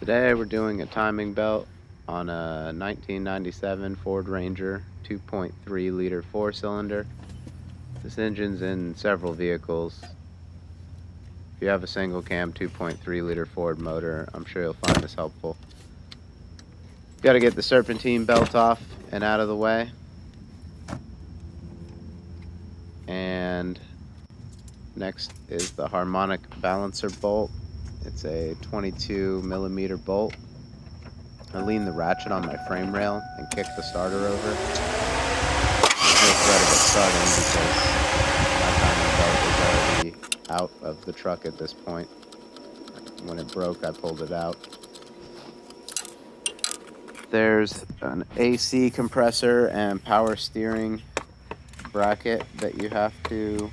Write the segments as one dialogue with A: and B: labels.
A: Today we're doing a timing belt on a 1997 Ford Ranger 2.3 liter 4-cylinder. This engine's in several vehicles. If you have a single cam 2.3 liter Ford motor, I'm sure you'll find this helpful. Got to get the serpentine belt off and out of the way. And next is the harmonic balancer bolt. It's a 22 millimeter bolt. I lean the ratchet on my frame rail and kick the starter over. There's no threat of it starting because my timing belt is already out of the truck at this point. When it broke, I pulled it out. There's an AC compressor and power steering bracket that you have to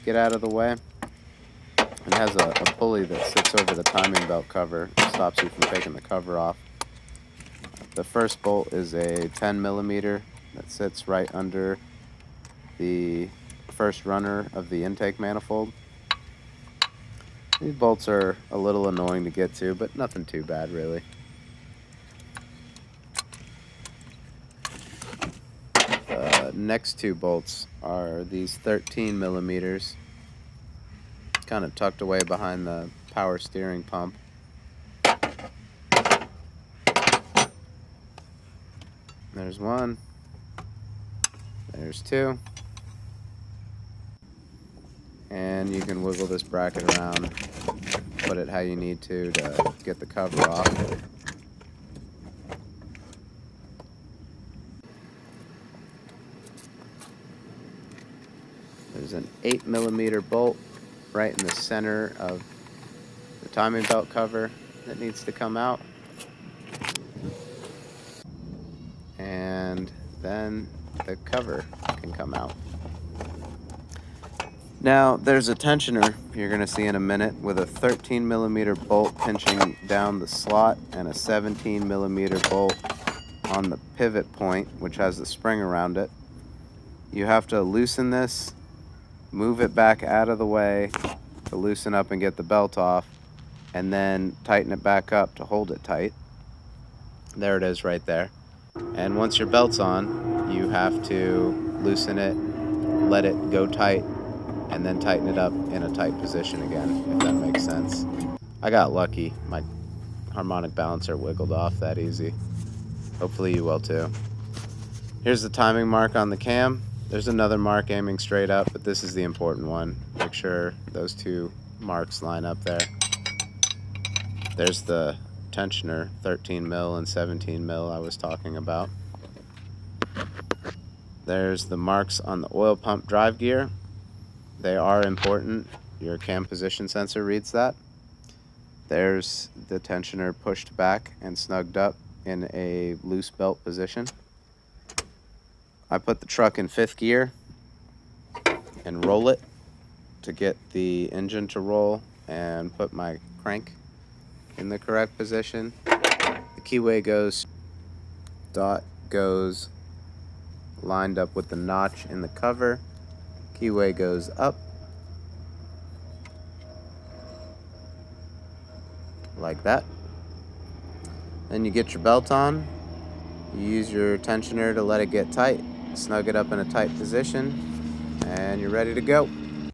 A: get out of the way. It has a pulley that sits over the timing belt cover. It stops you from taking the cover off. The first bolt is a 10 millimeter that sits right under the first runner of the intake manifold. These bolts are a little annoying to get to, but nothing too bad really. The next two bolts are these 13 millimeters. Kind of tucked away behind the power steering pump. There's one. There's two. And you can wiggle this bracket around, put it how you need to get the cover off. There's an 8 millimeter bolt right in the center of the timing belt cover that needs to come out. And then the cover can come out. Now there's a tensioner you're going to see in a minute with a 13 millimeter bolt pinching down the slot and a 17 millimeter bolt on the pivot point, which has the spring around it. You have to loosen this, move it back out of the way to loosen up and get the belt off, and then tighten it back up to hold it tight. There it is right there. And once your belt's on, you have to loosen it, let it go tight, and then tighten it up in a tight position again, if that makes sense. I got lucky. My harmonic balancer wiggled off that easy. Hopefully you will too. Here's the timing mark on the cam. There's another mark aiming straight up, but this is the important one. Make sure those two marks line up there. There's the tensioner, 13 mil and 17 mil I was talking about. There's the marks on the oil pump drive gear. They are important. Your cam position sensor reads that. There's the tensioner pushed back and snugged up in a loose belt position. I put the truck in 5th gear and roll it to get the engine to roll and put my crank in the correct position. The keyway goes, dot goes lined up with the notch in the cover. Keyway goes up like that. Then you get your belt on. You use your tensioner to let it get tight. Snug it up in a tight position, and you're ready to go.